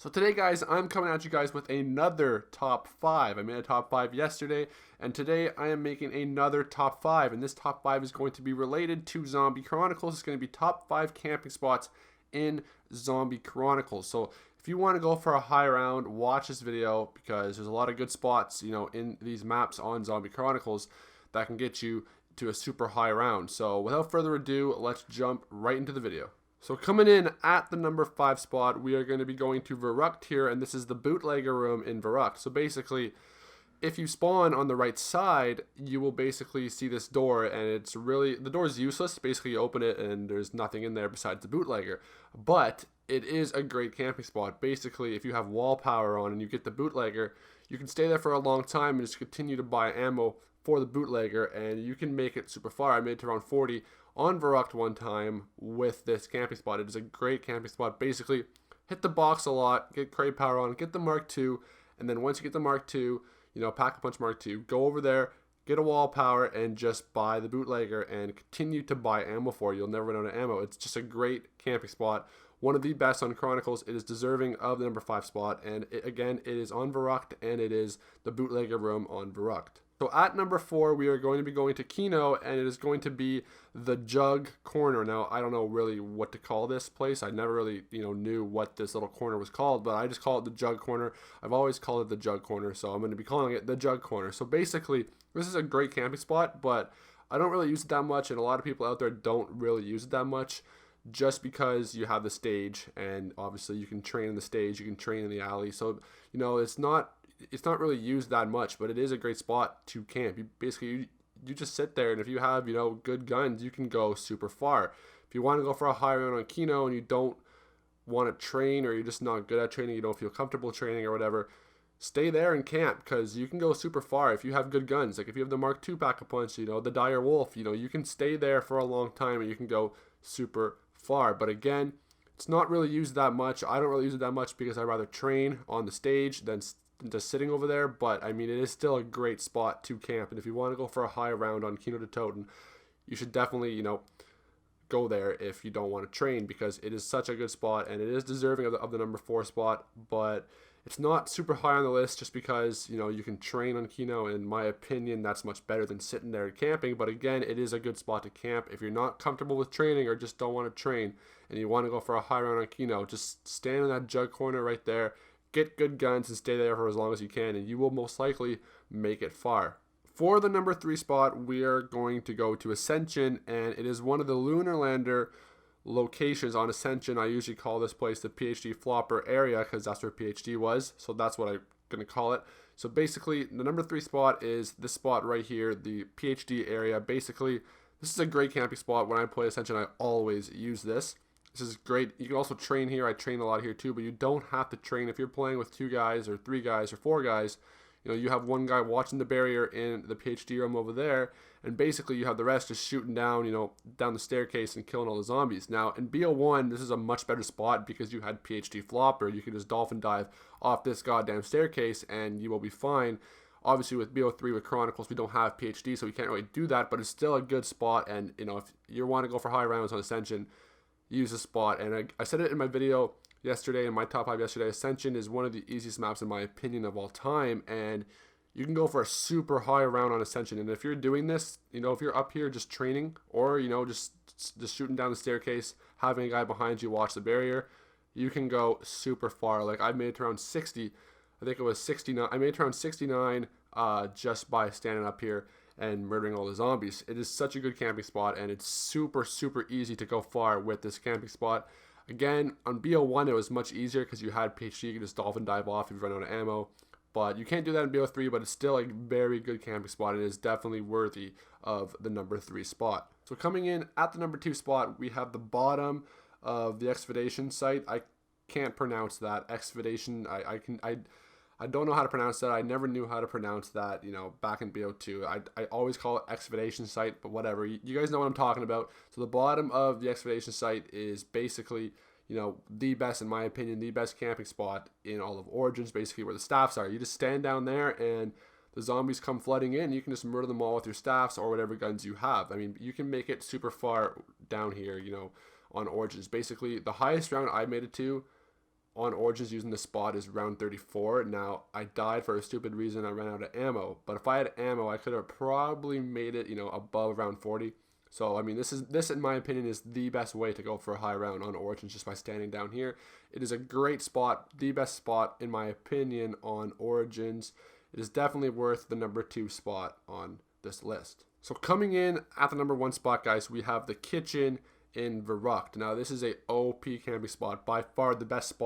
So today, guys, I'm coming at you guys with another top 5. I made a top 5 yesterday, and today I am making another top 5, and this top 5 is going to be related to Zombie Chronicles. It's going to be top 5 camping spots in Zombie Chronicles. So if you want to go for a high round, watch this video because there's a lot of good spots, in these maps on Zombie Chronicles that can get you to a super high round. So without further ado, let's jump right into the video. So coming in at the number 5 spot, we are going to be going to Verruckt here, and this is the bootlegger room in Verruckt. So basically, if you spawn on the right side, you will basically see this door, and it's really, the door is useless. Basically, you open it, and there's nothing in there besides the bootlegger. But it is a great camping spot. Basically, if you have wall power on and you get the bootlegger, you can stay there for a long time and just continue to buy ammo for the bootlegger, and you can make it super far. I made it to around 40 on Verruckt one time with this camping spot. It is a great camping spot. Basically, hit the box a lot, get crate power on, get the Mark II, and then once you get the Mark II, pack a punch Mark II, go over there, get a wall power, and just buy the bootlegger and continue to buy ammo for it. You'll never run out of ammo. It's just a great camping spot. One of the best on Chronicles. It is deserving of the number 5 spot, and again, it is on Verruckt, and it is the bootlegger room on Verruckt. So at number 4, we are going to be going to Keno, and it is going to be the Jug Corner. Now, I don't know really what to call this place. I never really, knew what this little corner was called, but I just call it the Jug Corner. I've always called it the Jug Corner, so I'm going to be calling it the Jug Corner. So basically, this is a great camping spot, but I don't really use it that much, and a lot of people out there don't really use it that much just because you have the stage, and obviously you can train in the stage, you can train in the alley. So, it's not really used that much, but it is a great spot to camp. You just sit there, and if you have, good guns, you can go super far. If you want to go for a high round on Keno and you don't want to train, or you're just not good at training, you don't feel comfortable training or whatever, stay there and camp because you can go super far if you have good guns. Like if you have the Mark II pack-a-punch, the Dire Wolf, you can stay there for a long time and you can go super far. But again, it's not really used that much. I don't really use it that much because I'd rather train on the stage than just sitting over there. But I mean, it is still a great spot to camp, and if you want to go for a high round on Keno to Toten, you should definitely go there if you don't want to train, because it is such a good spot and it is deserving of the number 4 spot. But it's not super high on the list just because you can train on Keno. In my opinion, that's much better than sitting there camping. But again, it is a good spot to camp if you're not comfortable with training or just don't want to train and you want to go for a high round on Keno. Just stand in that Jug Corner right there, get good guns, and stay there for as long as you can, and you will most likely make it far. For the number 3 spot, we are going to go to Ascension, and it is one of the lunar lander locations on Ascension. I usually call this place the PhD flopper area because that's where PhD was, so that's what I'm going to call it. So basically, the number 3 spot is this spot right here, the PhD area. Basically, this is a great camping spot. When I play Ascension, I always use this. This is great. You can also train here. I train a lot here too, but you don't have to train if you're playing with 2 guys or 3 guys or 4 guys. You have one guy watching the barrier in the PhD room over there, and basically you have the rest just shooting down, down the staircase and killing all the zombies. Now, in BO1, this is a much better spot because you had PhD flopper. You can just dolphin dive off this goddamn staircase and you will be fine. Obviously, with BO3, with Chronicles, we don't have PhD, so we can't really do that, but it's still a good spot. And, if you want to go for high rounds on Ascension, use this spot. And I said it in my video yesterday, in my top 5 yesterday, Ascension is one of the easiest maps in my opinion of all time, and you can go for a super high round on Ascension. And if you're doing this, if you're up here just training, or just shooting down the staircase, having a guy behind you watch the barrier, you can go super far. Like I made it around 60, I think it was 69. I made it around 69 just by standing up here and murdering all the zombies. It is such a good camping spot, and it's super, super easy to go far with this camping spot. Again, on BO1, it was much easier because you had PhD. You could just dolphin dive off if you run out of ammo. But you can't do that in BO3, but it's still a very good camping spot, and it is definitely worthy of the number 3 spot. So coming in at the number 2 spot, we have the bottom of the Excavation Site. I can't pronounce that. Excavation, I don't know how to pronounce that. I never knew how to pronounce that, back in BO2. I always call it Excavation Site, but whatever. You guys know what I'm talking about. So the bottom of the Excavation Site is basically, the best, in my opinion, the best camping spot in all of Origins, basically where the staffs are. You just stand down there and the zombies come flooding in. You can just murder them all with your staffs or whatever guns you have. I mean, you can make it super far down here, on Origins. Basically, the highest round I made it to on Origins using this spot is round 34. Now, I died for a stupid reason. I ran out of ammo. But if I had ammo, I could have probably made it, above round 40. So, I mean, this in my opinion is the best way to go for a high round on Origins, just by standing down here. It is a great spot, the best spot in my opinion on Origins. It is definitely worth the number 2 spot on this list. So coming in at the number 1 spot, guys, we have the kitchen in Verruckt. Now, this is a OP camping spot, by far the best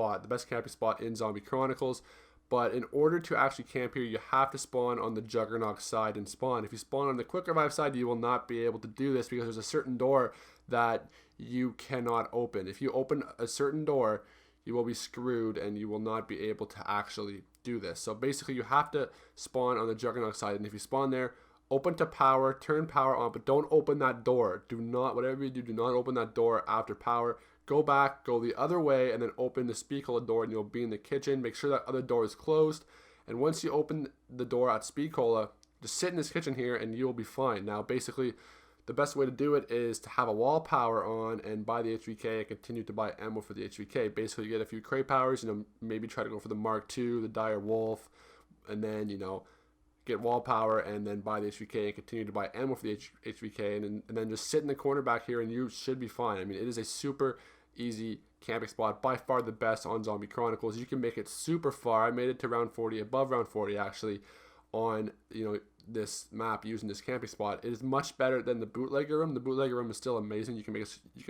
camping spot in Zombie Chronicles. But in order to actually camp here, you have to spawn on the Juggernaut side and spawn. If you spawn on the Quick Revive side, you will not be able to do this because there's a certain door that you cannot open. If you open a certain door, you will be screwed and you will not be able to actually do this. So basically, you have to spawn on the Juggernaut side, and if you spawn there, open to power, turn power on, but don't open that door. Do not, whatever you do not open that door after power. Go back, go the other way, and then open the Speedcola door, and you'll be in the kitchen. Make sure that other door is closed. And once you open the door at Speedcola, just sit in this kitchen here, and you'll be fine. Now, basically, the best way to do it is to have a wall power on and buy the HVK and continue to buy ammo for the HVK. Basically, you get a few crate powers, maybe try to go for the Mark II, the Dire Wolf, and then, get wall power and then buy the HVK and continue to buy ammo for the HVK and then just sit in the corner back here and you should be fine. I mean, it is a super easy camping spot, by far the best on Zombie Chronicles. You can make it super far. I made it to round 40, above round 40 actually, on this map using this camping spot. It is much better than the bootlegger room. The bootlegger room is still amazing. You can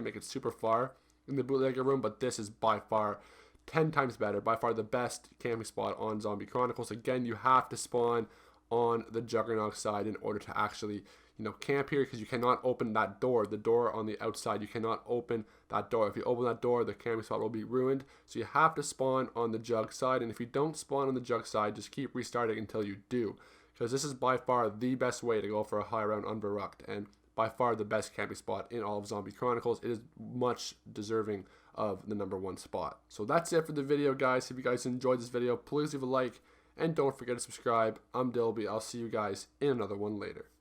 make it super far in the bootlegger room, but this is by far 10 times better, by far the best camping spot on Zombie Chronicles. Again, you have to spawn on the Juggernaut side in order to actually camp here, because you cannot open that door, the door on the outside. You cannot open that door. If you open that door, the camping spot will be ruined. So you have to spawn on the Jug side, and if you don't spawn on the Jug side, just keep restarting until you do, because this is by far the best way to go for a high round on Verruckt, and by far the best camping spot in all of Zombie Chronicles. It is much deserving of the number 1 spot. So that's it for the video, guys. If you guys enjoyed this video, please leave a like, and don't forget to subscribe. I'm Dilby. I'll see you guys in another one later.